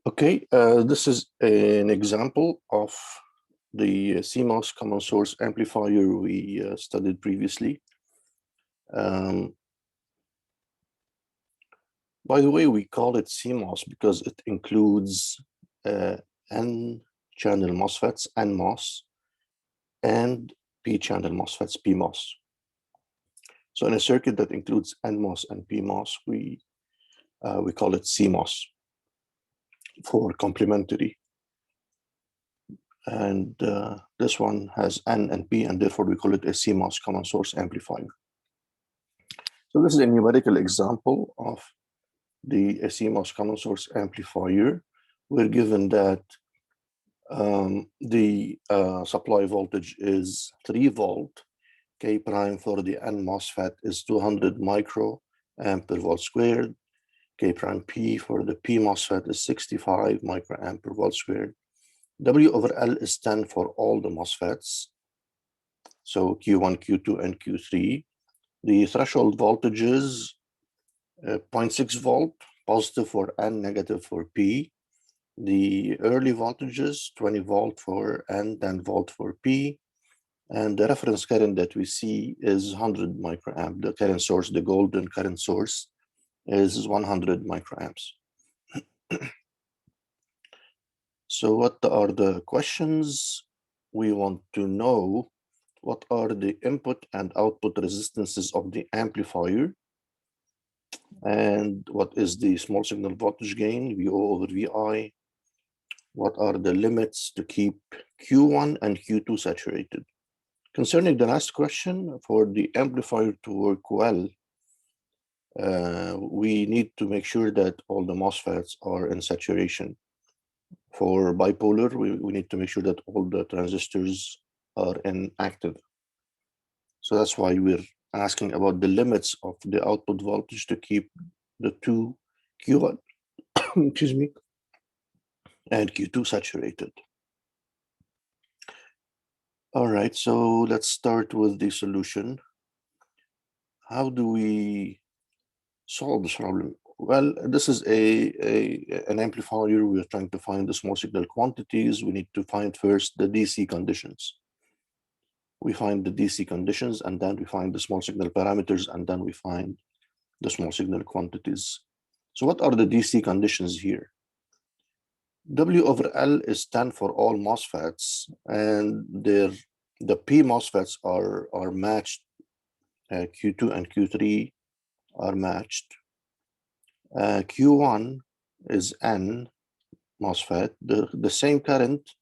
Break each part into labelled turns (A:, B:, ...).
A: Okay, this is an example of the CMOS common source amplifier we studied previously. By the way, we call it CMOS because it includes N-channel MOSFETs, NMOS, and P-channel MOSFETs, PMOS. So in a circuit that includes NMOS and PMOS, we call it CMOS for complementary. And this one has N and P, and therefore we call it a CMOS common source amplifier. So this is a numerical example of the CMOS common source amplifier. We're given that the supply voltage is 3 volt. K prime for the N MOSFET is 200 microamp per volt squared. K prime P for the P MOSFET is 65 microamp per volt squared. W over L is 10 for all the MOSFETs. So Q1, Q2, and Q3. The threshold voltage is 0.6 volt, positive for N, negative for P. The early voltages, 20 volt for N, 10 volt for P. And the reference current that we see is 100 microamp. The current source, the golden current source, is 100 microamps. So what are the questions? We want to know what are the input and output resistances of the amplifier, and what is the small signal voltage gain, VO over VI. What are the limits to keep Q1 and Q2 saturated? Concerning the last question, for the amplifier to work well, we need to make sure that all the MOSFETs are in saturation. For bipolar, we need to make sure that all the transistors are in active. So that's why we're asking about the limits of the output voltage to keep the two Q1, excuse me, and Q2 saturated. All right, so let's start with the solution. How do we solve this problem? Well, this is an amplifier. We're trying to find the small signal quantities. We need to find first the DC conditions. We find the DC conditions, and then we find the small signal parameters, and then we find the small signal quantities. So what are the DC conditions here? W over L is 10 for all MOSFETs, and the P MOSFETs are matched. Q2 and Q3 are matched. Q1 is N MOSFET. The same current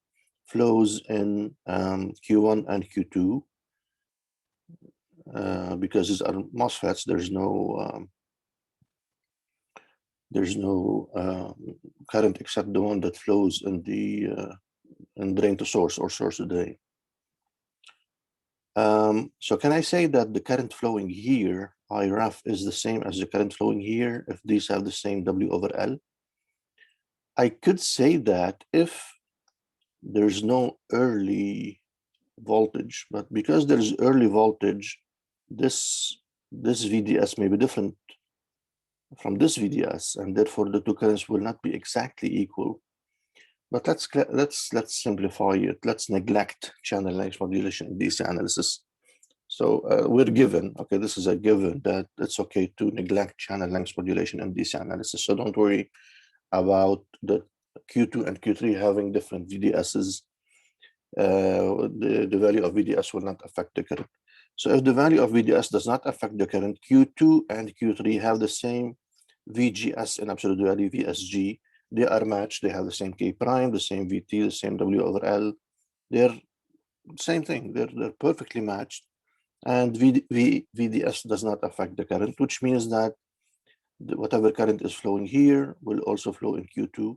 A: flows in Q1 and Q2 because these are MOSFETs. There's no current except the one that flows in the drain to source or source to drain. So can I say that the current flowing here, I ref, is the same as the current flowing here if these have the same W over L? I could say that if there's no early voltage, but because there's early voltage, this VDS may be different from this VDS, and therefore the two currents will not be exactly equal. But let's simplify it. Let's neglect channel length modulation in DC analysis. So we're given, okay, this is a given that it's okay to neglect channel length modulation in DC analysis. So don't worry about the Q2 and Q3 having different VDSs. The value of VDS will not affect the current. So if the value of VDS does not affect the current, Q2 and Q3 have the same VGS in absolute value, VSG. They are matched. They have the same K prime, the same VT, the same W over L. They're same thing. They're perfectly matched. And VDS does not affect the current, which means that whatever current is flowing here will also flow in Q2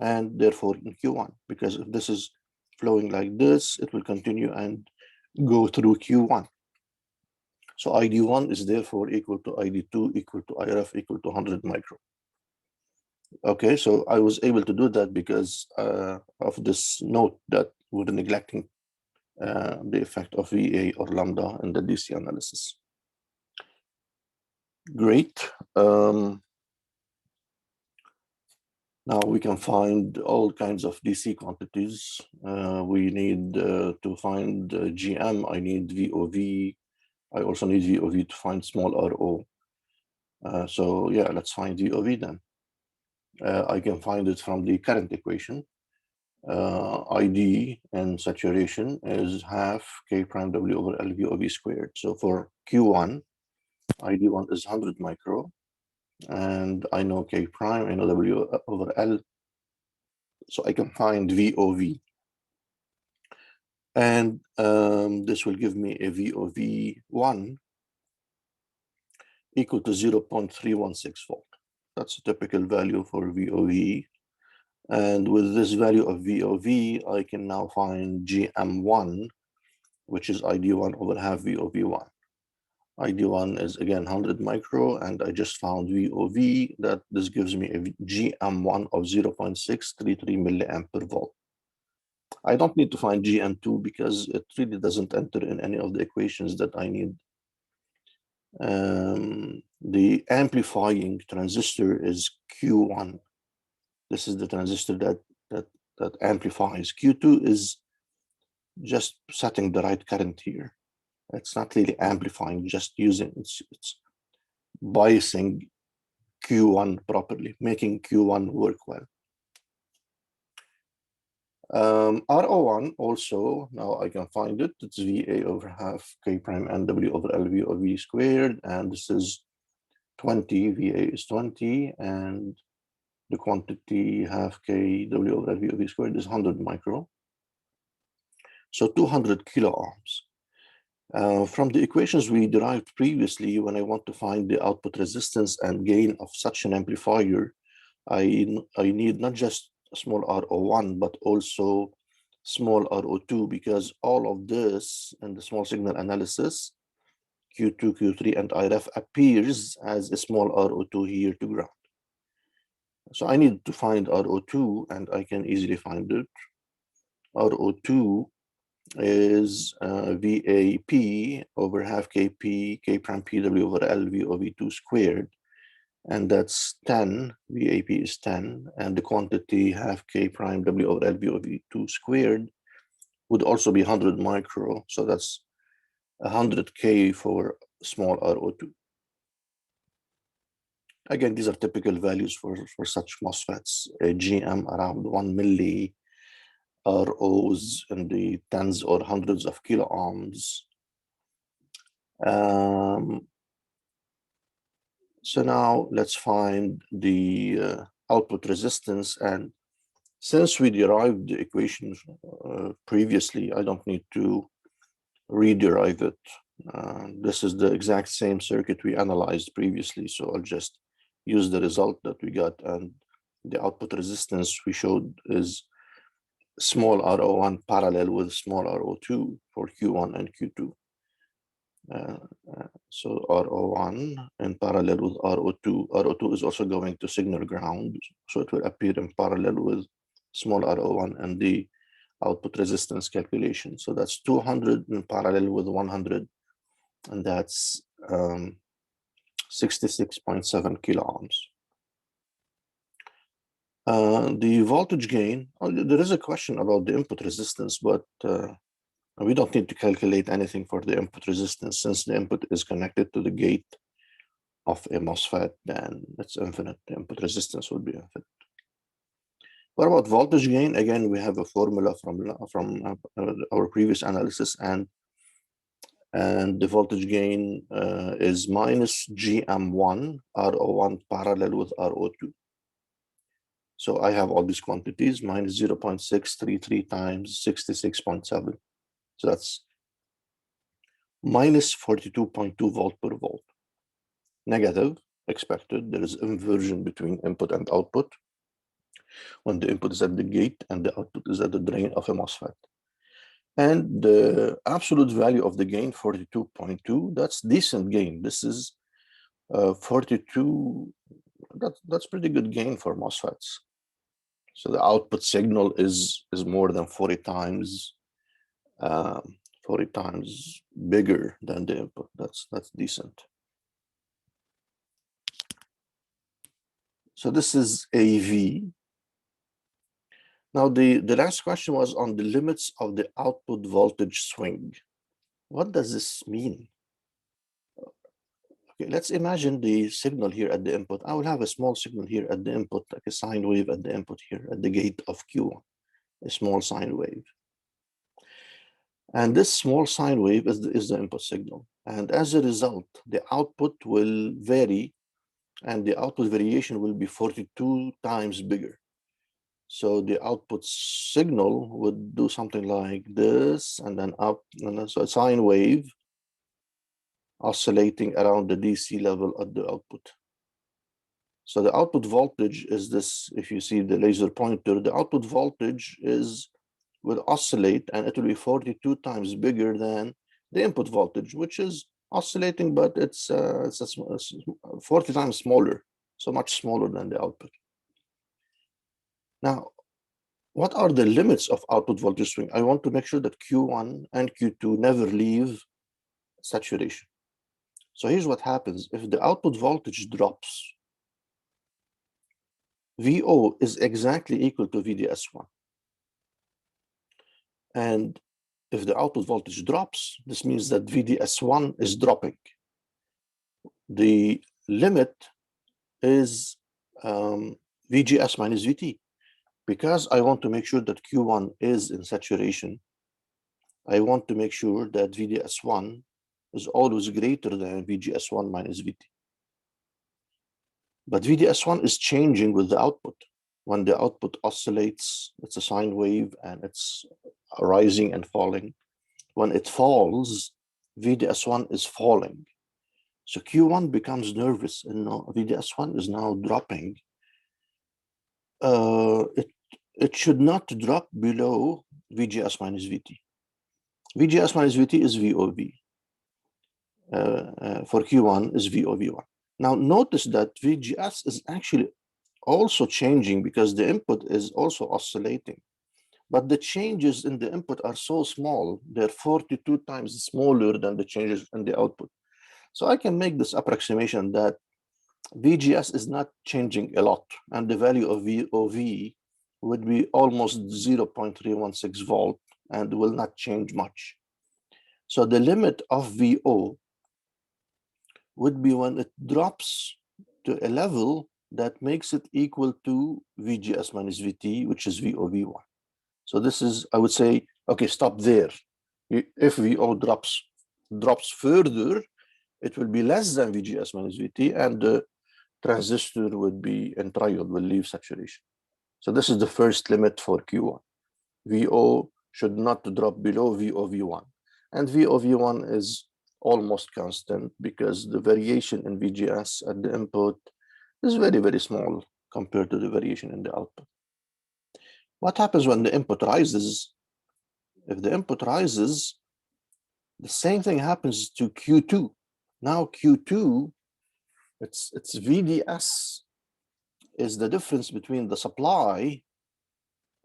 A: and therefore in Q1. Because if this is flowing like this, it will continue and go through Q1. So ID1 is therefore equal to ID2 equal to IRF equal to 100 micro. Okay, so I was able to do that because of this note that we're neglecting the effect of VA or lambda in the DC analysis. Great. Now we can find all kinds of DC quantities. We need to find GM. I need VOV. I also need VOV to find small RO. So yeah, let's find VOV then. I can find it from the current equation. ID and saturation is half K prime W over L VOV squared. So for Q1, ID1 is 100 micro, and I know K prime, I know W over L, so I can find VOV. And this will give me a VOV1 equal to 0.316 volt. That's a typical value for VOV. And with this value of VOV, I can now find GM1, which is ID1 over half VOV1. ID1 is again 100 micro, and I just found VOV, that this gives me a GM1 of 0.633 milliamp per volt. I don't need to find GM2 because it really doesn't enter in any of the equations that I need. The amplifying transistor is Q1. This is the transistor that amplifies. Q2 is just setting the right current here. It's not really amplifying, just using it's biasing Q1 properly, making Q1 work well. RO1 also, now I can find it. It's VA over half K prime NW over LV over V squared, and this is 20. VA is 20, and the quantity half K W over LV over V squared is 100 micro. So 200 kilo ohms. From the equations we derived previously, when I want to find the output resistance and gain of such an amplifier, I need not just small RO1, but also small RO2, because all of this in the small signal analysis, Q2, Q3, and IRF appears as a small RO2 here to ground. So I need to find RO2, and I can easily find it. RO2 is VAP over half KP, K prime PW over L VOV2 squared. And that's 10, VAP is 10, and the quantity half K prime W over L VOV2 squared would also be 100 micro, so that's 100 K for small RO2. Again, these are typical values for such MOSFETs, a GM around 1 milli, ROs in the tens or hundreds of kilo ohms. So now let's find the output resistance. And since we derived the equation previously, I don't need to rederive it. This is the exact same circuit we analyzed previously. So I'll just use the result that we got, and the output resistance we showed is small RO1 parallel with small RO2 for Q1 and Q2. So RO1 in parallel with RO2. RO2 is also going to signal ground, so it will appear in parallel with small RO1 and the output resistance calculation. So that's 200 in parallel with 100, and that's 66.7 kilo ohms. The voltage gain, there is a question about the input resistance, but we don't need to calculate anything for the input resistance. Since the input is connected to the gate of a MOSFET, then it's infinite. The input resistance would be infinite. What about voltage gain? Again, we have a formula from our previous analysis, and the voltage gain is minus GM1 RO1 parallel with RO2. So I have all these quantities, minus 0.633 times 66.7. So that's minus 42.2 volt per volt. Negative, expected. There is inversion between input and output when the input is at the gate and the output is at the drain of a MOSFET. And the absolute value of the gain, 42.2, that's decent gain. This is 42, that's pretty good gain for MOSFETs. So the output signal is more than 40 times bigger than the input. That's decent. So this is AV. Now, the last question was on the limits of the output voltage swing. What does this mean? Okay, let's imagine the signal here at the input. I will have a small signal here at the input, like a sine wave at the input here at the gate of Q1, a small sine wave. And this small sine wave is the input signal. And as a result, the output will vary, and the output variation will be 42 times bigger. So the output signal would do something like this, and then up, and then so a sine wave oscillating around the DC level at the output. So the output voltage is this. If you see the laser pointer, the output voltage will oscillate, and it will be 42 times bigger than the input voltage, which is oscillating, but it's 40 times smaller, so much smaller than the output. Now, what are the limits of output voltage swing? I want to make sure that Q1 and Q2 never leave saturation. So here's what happens. If the output voltage drops, VO is exactly equal to VDS1. And if the output voltage drops, this means that VDS1 is dropping. The limit is VGS minus VT. Because I want to make sure that Q1 is in saturation, I want to make sure that VDS1 is always greater than VGS1 minus VT. But VDS1 is changing with the output. When the output oscillates, it's a sine wave and it's rising and falling. When it falls, VDS1 is falling. So Q1 becomes nervous, and VDS1 is now dropping. It should not drop below VGS minus VT. VGS minus VT is VOV. For Q1 is VOV1. Now notice that VGS is actually also changing because the input is also oscillating. But the changes in the input are so small, they're 42 times smaller than the changes in the output. So I can make this approximation that VGS is not changing a lot, and the value of VOV would be almost 0.316 volt and will not change much. So the limit of VO would be when it drops to a level that makes it equal to VGS minus VT, which is VOV1. So this is, I would say, okay, stop there. If VO drops further, it will be less than VGS minus VT, and the transistor would be in triode, will leave saturation. So this is the first limit for Q1. VO should not drop below VOV1. And VOV1 is almost constant because the variation in VGS at the input is very, very small compared to the variation in the output. What happens when the input rises? If the input rises, the same thing happens to Q2. Now Q2, it's VDS is the difference between the supply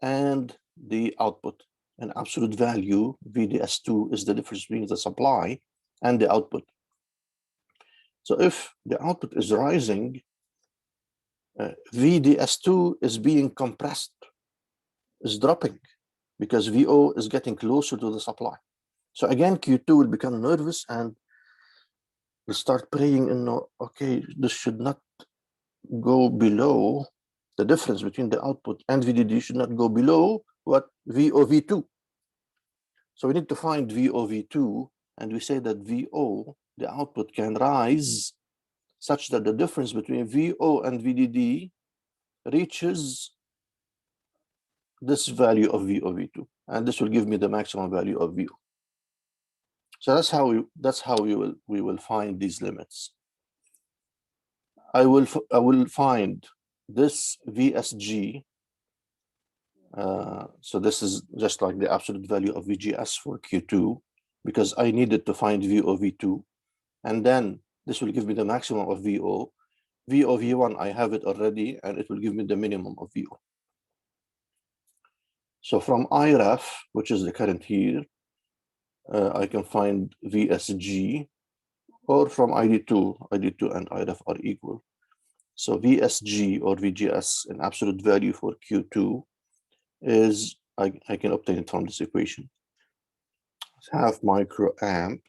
A: and the output. In absolute value, VDS2 is the difference between the supply and the output. So if the output is rising, VDS2 is being compressed, is dropping, because VO is getting closer to the supply. So again, Q2 will become nervous and will start praying, okay, this should not go below, the difference between the output and VDD should not go below what? VOV2. So we need to find VOV2, and we say that VO, the output, can rise such that the difference between VO and VDD reaches this value of VOV2, and this will give me the maximum value of VO. So that's how we will find these limits. I will find this VSG. So this is just like the absolute value of VGS for Q2, because I needed to find VOV2, and then this will give me the maximum of VO. VOV1, I have it already, and it will give me the minimum of VO. So from IREF, which is the current here, I can find VSG, or from ID2 and IREF are equal. So VSG or VGS in absolute value for Q2 is, I can obtain it from this equation. Half microamp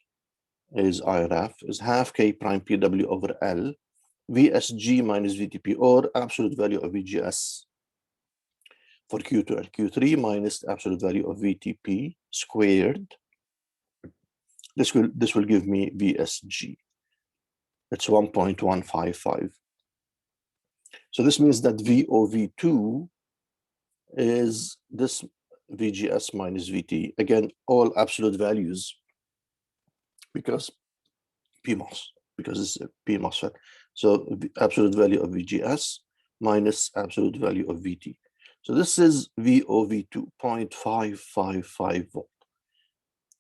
A: is IRF is half K prime PW over L, VSG minus VTP, or absolute value of VGS for Q2 and Q3 minus the absolute value of VTP squared. This will give me VSG. It's 1.155. So this means that VOV2 is this VGS minus VT. Again, all absolute values because PMOS, because it's a PMOS. So the absolute value of VGS minus absolute value of VT. So this is VOV2, 0.555 volt.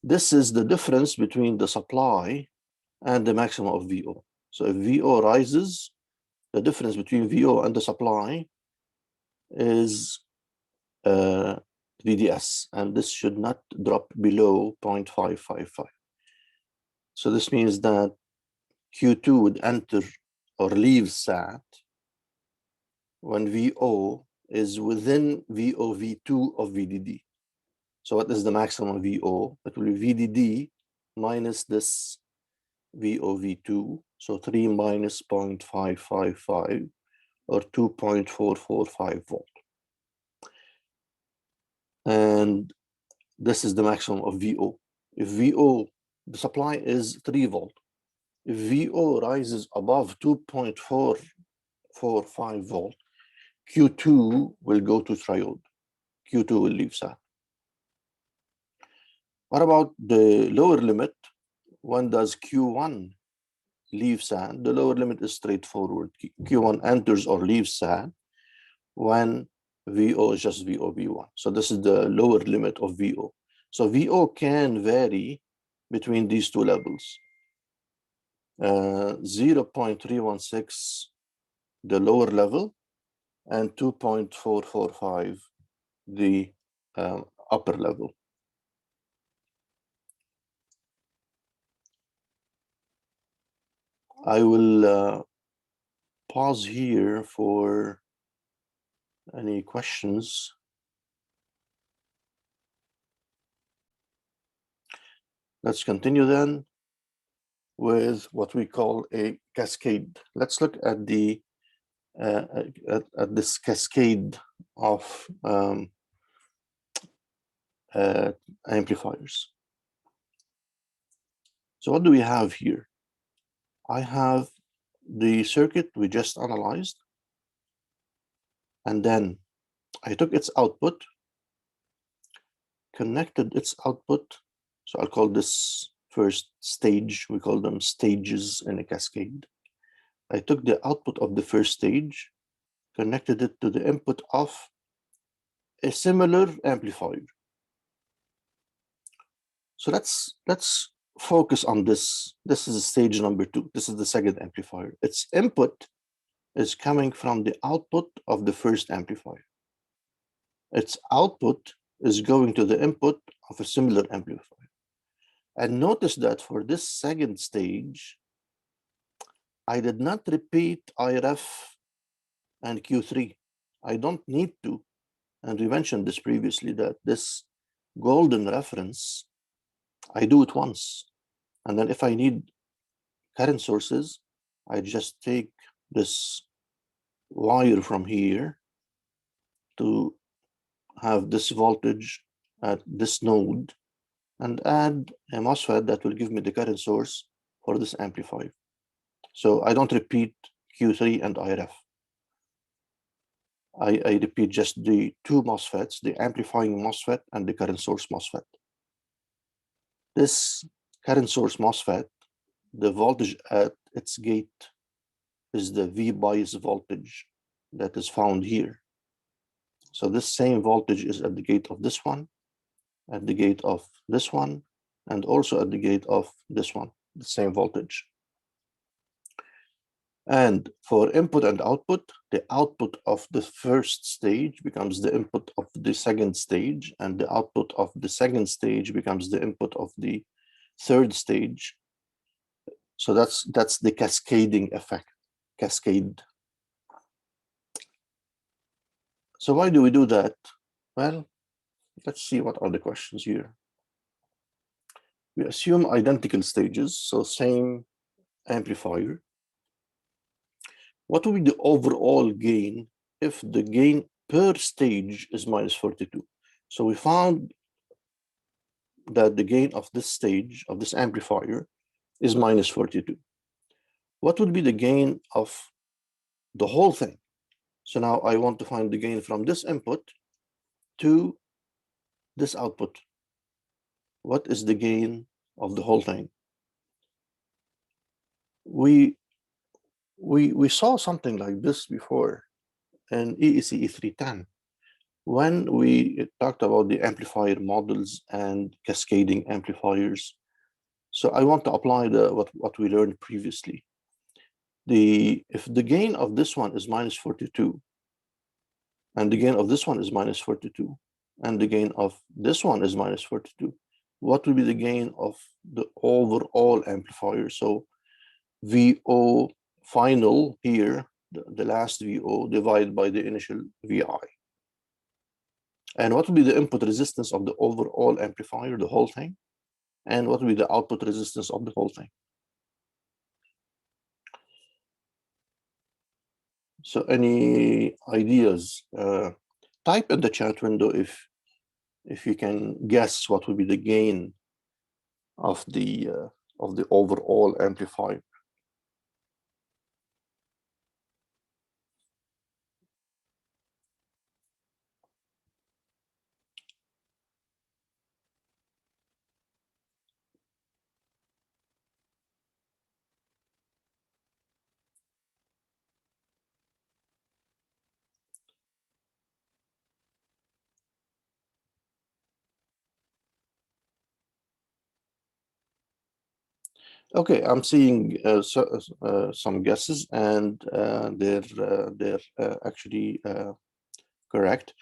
A: This is the difference between the supply and the maximum of VO. So if VO rises, the difference between VO and the supply is VDS, and this should not drop below 0.555. So this means that Q2 would enter or leave SAT when VO is within VOV2 of VDD. So what is the maximum VO? It will be VDD minus this VOV2. So 3 minus 0.555 or 2.445 volt. And this is the maximum of VO. If VO, the supply is 3 volt. If VO rises above 2.445 volt, Q2 will go to triode. Q2 will leave SAT. What about the lower limit? When does Q1 leave SAT? The lower limit is straightforward. Q1 enters or leaves SAT when VO is just VOV1. So this is the lower limit of VO. So VO can vary between these two levels. 0.316, the lower level, and 2.445, the upper level. I will pause here for any questions. Let's continue then with what we call a cascade. Let's look at the at this cascade of amplifiers. So what do we have here? I have the circuit we just analyzed, and then I took its output, connected its output. So I'll call this first stage. We call them stages in a cascade. I took the output of the first stage, connected it to the input of a similar amplifier. So let's focus on this. This is stage number 2. This is the second amplifier. Its input is coming from the output of the first amplifier. Its output is going to the input of a similar amplifier. And notice that for this second stage, I did not repeat IRF and Q3. I don't need to. And we mentioned this previously, that this golden reference, I do it once. And then if I need current sources, I just take this wire from here to have this voltage at this node and add a MOSFET that will give me the current source for this amplifier. So I don't repeat Q3 and IRF. I repeat just the two MOSFETs, the amplifying MOSFET and the current source MOSFET. This current source MOSFET, the voltage at its gate is the V bias voltage that is found here. So this same voltage is at the gate of this one, at the gate of this one, and also at the gate of this one, the same voltage. And for input and output, the output of the first stage becomes the input of the second stage, and the output of the second stage becomes the input of the third stage. So that's the cascading effect, cascade. So why do we do that? Well, let's see what are the questions here. We assume identical stages, so same amplifier. What will be the overall gain if the gain per stage is minus 42? So we found that the gain of this stage, of this amplifier, is minus 42. What would be the gain of the whole thing? So now I want to find the gain from this input to this output. What is the gain of the whole thing? We saw something like this before in EECE 310 when we talked about the amplifier models and cascading amplifiers. So I want to apply what we learned previously. If the gain of this one is minus 42, and the gain of this one is minus 42, and the gain of this one is minus 42, what will be the gain of the overall amplifier? So VO final here, the last VO divided by the initial VI. And what will be the input resistance of the overall amplifier, the whole thing? And what will be the output resistance of the whole thing? So any ideas? Type in the chat window if you can guess what will be the gain of the overall amplifier. Okay, I'm seeing some guesses, and they're actually correct.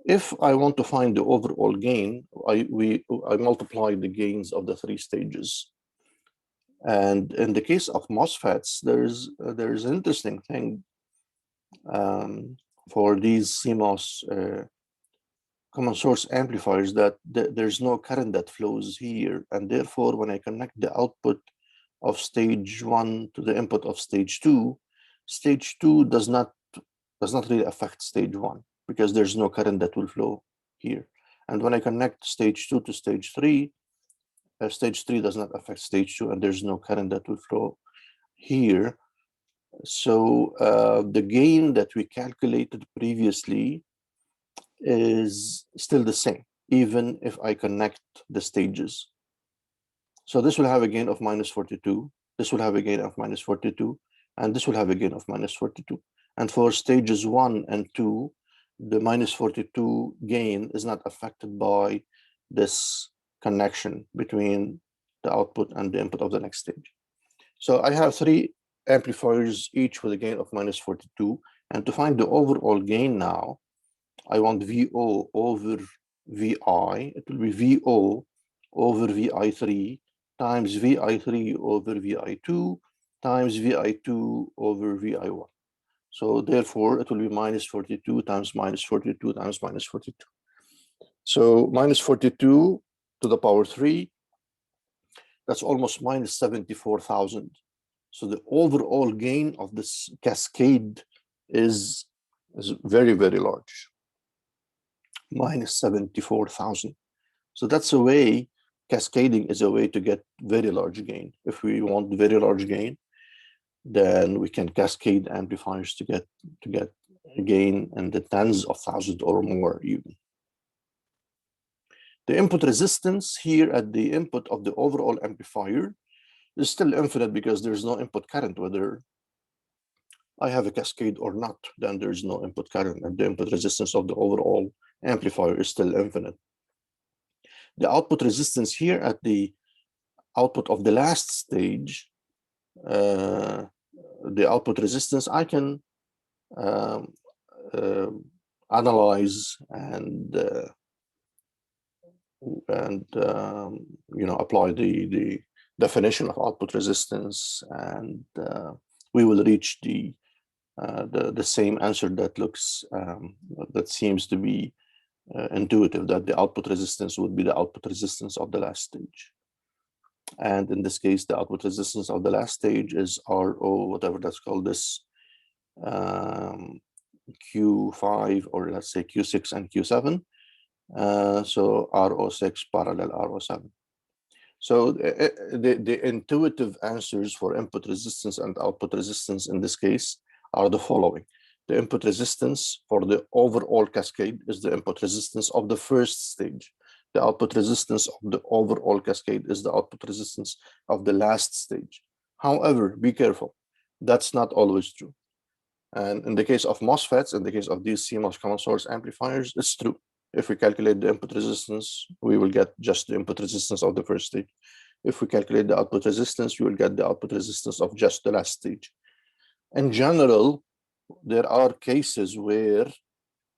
A: If I want to find the overall gain, I multiply the gains of the three stages. And in the case of MOSFETs, there's an interesting thing for these CMOS common source amplifiers that there's no current that flows here, and therefore when I connect the output of stage 1 to the input of stage 2 does not really affect stage 1 because there's no current that will flow here. And when I connect stage 2 to stage 3 does not affect stage 2, and there's no current that will flow here. So the gain that we calculated previously is still the same, even if I connect the stages. So this will have a gain of minus 42, this will have a gain of minus 42, and this will have a gain of minus 42. And for stages 1 and 2, the minus 42 gain is not affected by this connection between the output and the input of the next stage. So I have three amplifiers, each with a gain of minus 42. And to find the overall gain now, I want VO over VI. It will be VO over VI3 times VI3 over VI2 times VI2 over VI1. So therefore, it will be minus 42 times minus 42 times minus 42. So minus 42 to the power 3, that's almost minus 74,000. So the overall gain of this cascade is very, very large, minus 74,000. So that's a way, cascading is a way to get very large gain. If we want very large gain, then we can cascade amplifiers to get a gain in the tens of thousands or more even. The input resistance here at the input of the overall amplifier is still infinite because there's no input current. Whether I have a cascade or not, then there's no input current, and the input resistance of the overall amplifier is still infinite. The output resistance here at the output of the last stage, the output resistance, I can analyze and apply the definition of output resistance, and we will reach the same answer that looks that seems to be intuitive that the output resistance would be the output resistance of the last stage. And in this case, the output resistance of the last stage is RO, whatever that's called, this Q5, or let's say Q6 and Q7. So RO6 parallel RO7. So the intuitive answers for input resistance and output resistance in this case are the following. The input resistance for the overall cascade is the input resistance of the first stage. The output resistance of the overall cascade is the output resistance of the last stage. However, be careful, that's not always true. And in the case of MOSFETs, in the case of these CMOS common source amplifiers, it's true. If we calculate the input resistance, we will get just the input resistance of the first stage. If we calculate the output resistance, we will get the output resistance of just the last stage. In general, there are cases where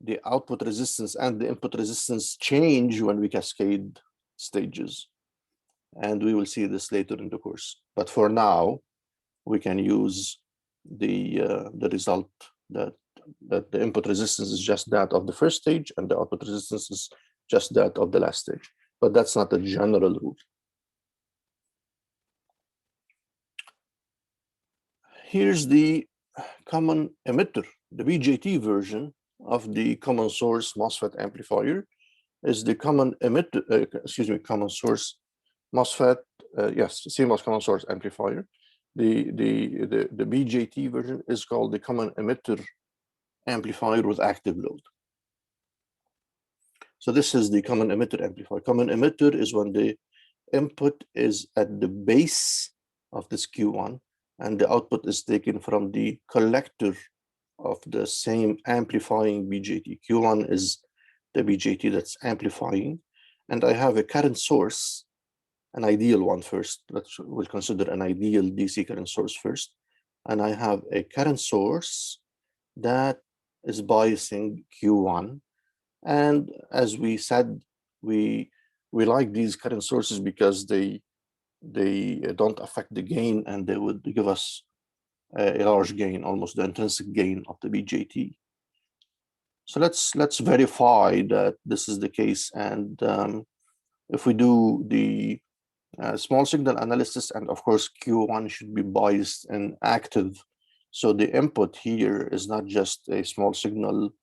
A: the output resistance and the input resistance change when we cascade stages. And we will see this later in the course. But for now, we can use the result that the input resistance is just that of the first stage and the output resistance is just that of the last stage. But that's not a general rule. Here's the common emitter. The BJT version of the common source MOSFET amplifier is the common emitter, common source MOSFET, yes, CMOS common source amplifier. The BJT version is called the common emitter amplifier with active load. So this is the common emitter amplifier. Common emitter is when the input is at the base of this Q1 and the output is taken from the collector of the same amplifying BJT. Q1 is the BJT that's amplifying, and I have a current source, an ideal one first. We'll consider an ideal DC current source first. And I have a current source that is biasing Q1. And as we said, we like these current sources because they don't affect the gain, and they would give us a large gain, almost the intrinsic gain of the BJT. So let's verify that this is the case. And if we do the small signal analysis, and of course Q1 should be biased and active, so the input here is not just a small signal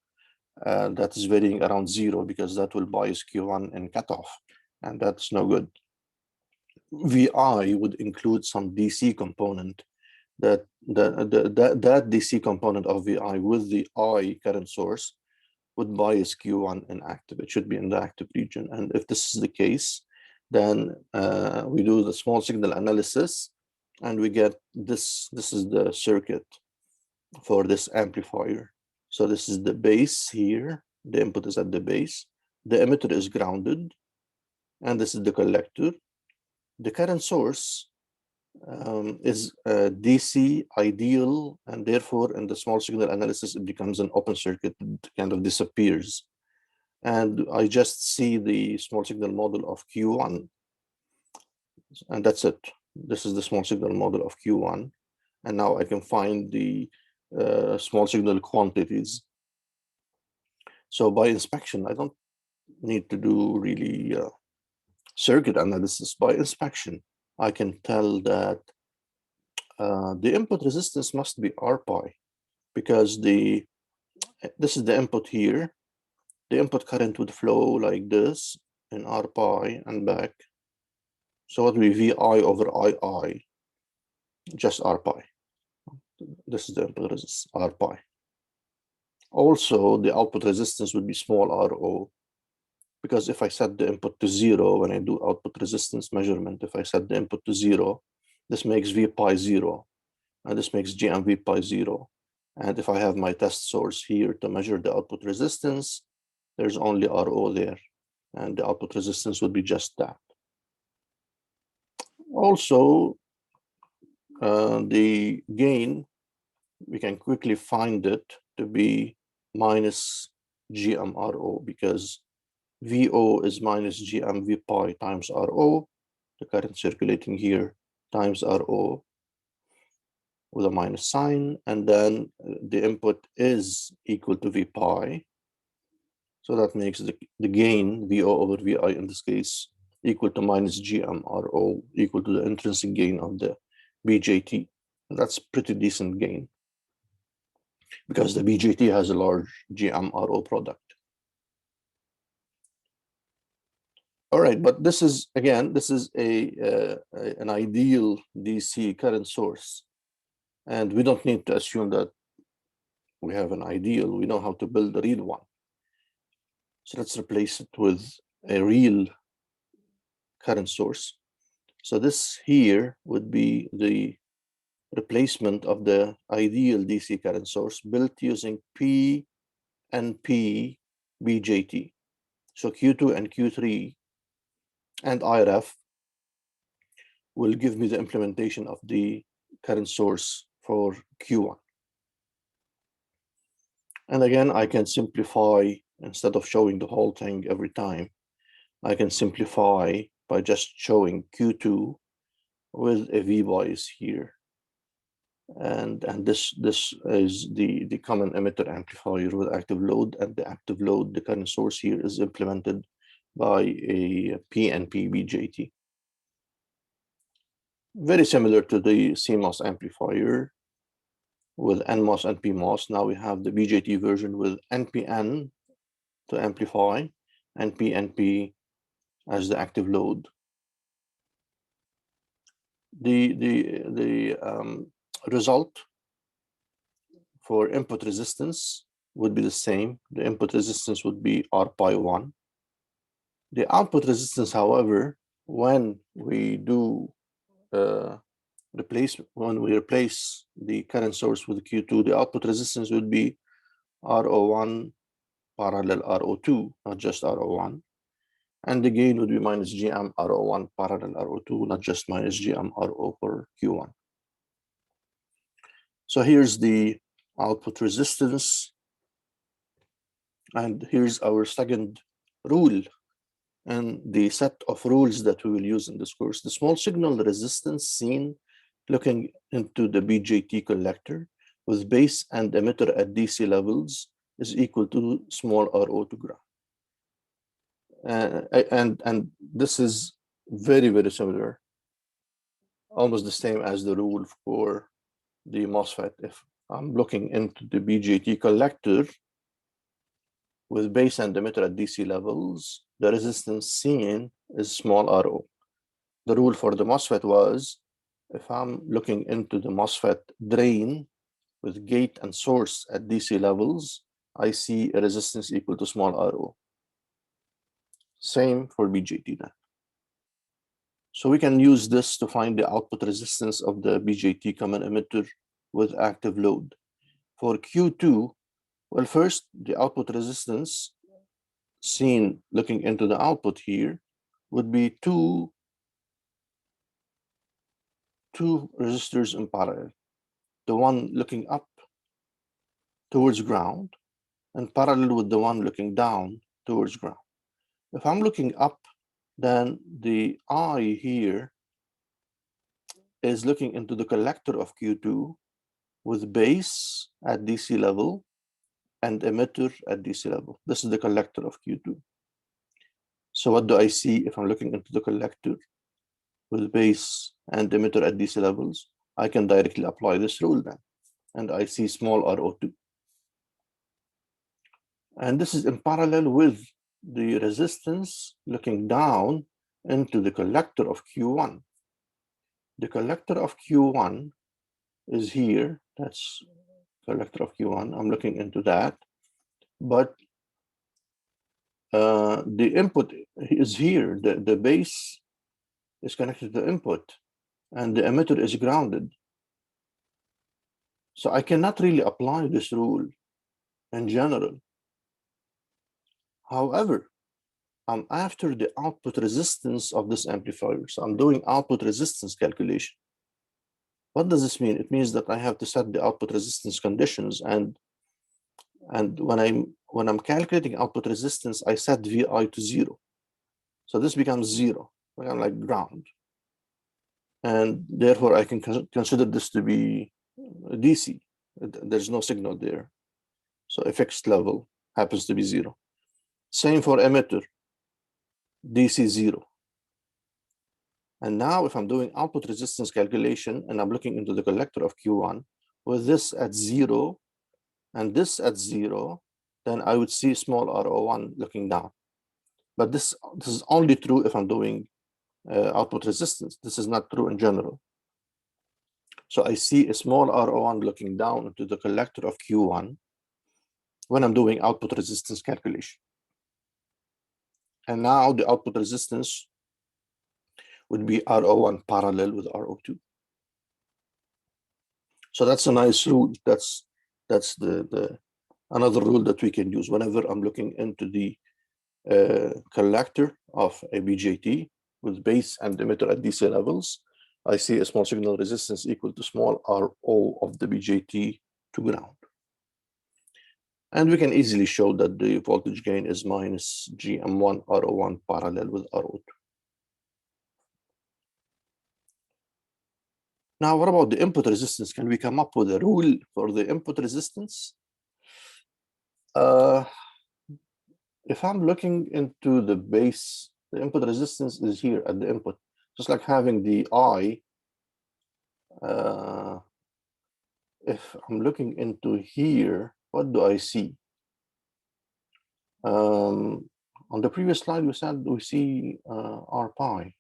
A: that is varying around 0, because that will bias Q1 in cutoff, and that's no good. VI would include some DC component, that DC component of VI with the I current source would bias Q1 in active. It should be in the active region. And if this is the case, then we do the small signal analysis, and we get this. This is the circuit for this amplifier. So this is the base here. The input is at the base. The emitter is grounded, and this is the collector. The current source is DC ideal, and therefore in the small signal analysis, it becomes an open circuit. It kind of disappears. And I just see the small signal model of Q1. And that's it. This is the small signal model of Q1. And now I can find the small signal quantities. So by inspection, I don't need to do really circuit analysis. By inspection, I can tell that the input resistance must be R pi, because this is the input here. The input current would flow like this in R pi and back. So what would be VI over II, just R pi. This is the input resistance, R pi. Also, the output resistance would be small RO, because if I set the input to 0, when I do output resistance measurement, if I set the input to 0, this makes V pi 0, and this makes GMV pi 0. And if I have my test source here to measure the output resistance, there's only RO there, and the output resistance would be just that. Also, the gain, we can quickly find it to be minus GMRO, because VO is minus GMV pi times RO, the current circulating here, times RO with a minus sign, and then the input is equal to V pi. So that makes the gain, VO over VI in this case, equal to minus GMRO, equal to the intrinsic gain of the BJT. And that's pretty decent gain because the BJT has a large GMRO product. All right, but this is, again, this is an ideal DC current source. And we don't need to assume that we have an ideal. We know how to build a real one. So let's replace it with a real current source. So this here would be the replacement of the ideal DC current source built using P and P BJT. So Q2 and Q3 and IRF will give me the implementation of the current source for Q1. And again, I can simplify, instead of showing the whole thing every time, I can simplify by just showing Q2 with a V bias here. And this is the common emitter amplifier with active load, and the active load, the current source here, is implemented by a PNP BJT. Very similar to the CMOS amplifier with NMOS and PMOS. Now we have the BJT version with NPN to amplify and PNP as the active load. The result for input resistance would be the same. The input resistance would be R pi 1. The output resistance, however, when we do when we replace the current source with Q2, the output resistance would be RO1 parallel RO2, not just RO1. And the gain would be minus GM RO1 parallel RO2, not just minus GM RO for Q1. So here's the output resistance. And here's our second rule and the set of rules that we will use in this course. The small signal resistance seen looking into the BJT collector with base and emitter at DC levels is equal to small RO to ground. And this is very, very similar, almost the same as the rule for the MOSFET. If I'm looking into the BJT collector with base and emitter at DC levels, the resistance seen is small RO. The rule for the MOSFET was, if I'm looking into the MOSFET drain with gate and source at DC levels, I see a resistance equal to small RO. Same for BJT then. So we can use this to find the output resistance of the BJT common emitter with active load. For Q2, well, first, the output resistance seen looking into the output here would be two resistors in parallel. The one looking up towards ground and parallel with the one looking down towards ground. If I'm looking up, then the I here is looking into the collector of Q2 with base at DC level and emitter at DC level. This is the collector of Q2. So what do I see if I'm looking into the collector with base and emitter at DC levels? I can directly apply this rule then, and I see small RO2. And this is in parallel with the resistance looking down into the collector of Q1. The collector of Q1 is here. That's collector of Q1. I'm looking into that. But the input is here. The base is connected to the input, and the emitter is grounded. So I cannot really apply this rule in general. However, I'm after the output resistance of this amplifier. So I'm doing output resistance calculation. What does this mean? It means that I have to set the output resistance conditions, and when I'm calculating output resistance, I set VI to 0. So this becomes 0, like ground. And therefore I can consider this to be DC. There's no signal there. So a fixed level happens to be 0. Same for emitter, DC 0. And now if I'm doing output resistance calculation and I'm looking into the collector of Q1 with this at 0 and this at 0, then I would see small RO1 looking down. But this is only true if I'm doing output resistance. This is not true in general. So I see a small RO1 looking down into the collector of Q1 when I'm doing output resistance calculation. And now the output resistance would be RO1 parallel with RO2. So that's a nice rule. That's the another rule that we can use whenever I'm looking into the collector of a BJT with base and emitter at DC levels. I see a small signal resistance equal to small RO of the BJT to ground. And we can easily show that the voltage gain is minus GM1 RO1 parallel with RO2. Now, what about the input resistance? Can we come up with a rule for the input resistance? If I'm looking into the base, the input resistance is here at the input, just like having the I. If I'm looking into here, what do I see? On the previous slide, we said we see R pi.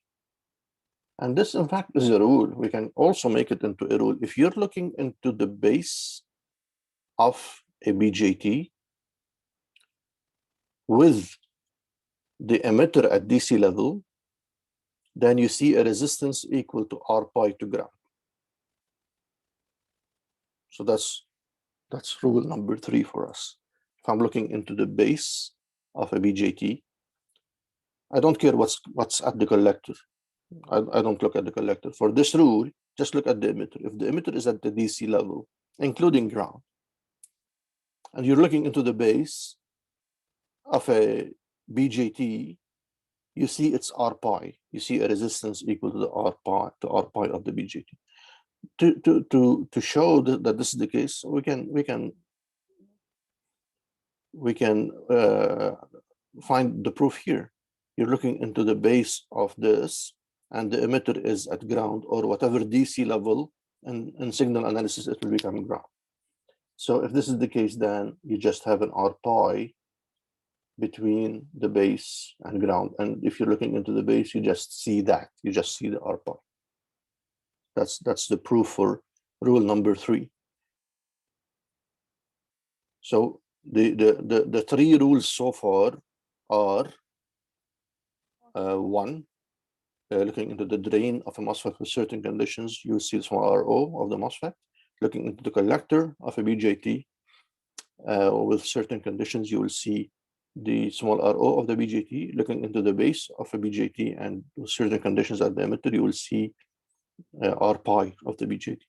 A: And this, in fact, is a rule. We can also make it into a rule. If you're looking into the base of a BJT with the emitter at DC level, then you see a resistance equal to R pi to ground. So that's rule number 3 for us. If I'm looking into the base of a BJT, I don't care what's at the collector. I don't look at the collector. For this rule, just look at the emitter. If the emitter is at the DC level, including ground, and you're looking into the base of a BJT, you see it's R pi. You see a resistance equal to the R pi of the BJT. To show that this is the case, we can find the proof here. You're looking into the base of this, and the emitter is at ground or whatever DC level, and in signal analysis, it will become ground. So if this is the case, then you just have an R pi between the base and ground. And if you're looking into the base, you just see that. You just see the R pi. That's the proof for rule number 3. So the 3 rules so far are 1, looking into the drain of a MOSFET with certain conditions, you see small RO of the MOSFET. Looking into the collector of a BJT with certain conditions, you will see the small RO of the BJT. Looking into the base of a BJT and with certain conditions at the emitter, you will see R pi of the BJT.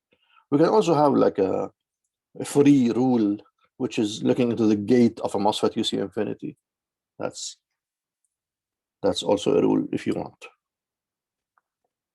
A: We can also have like a free rule, which is looking into the gate of a MOSFET, you see infinity. That's also a rule if you want.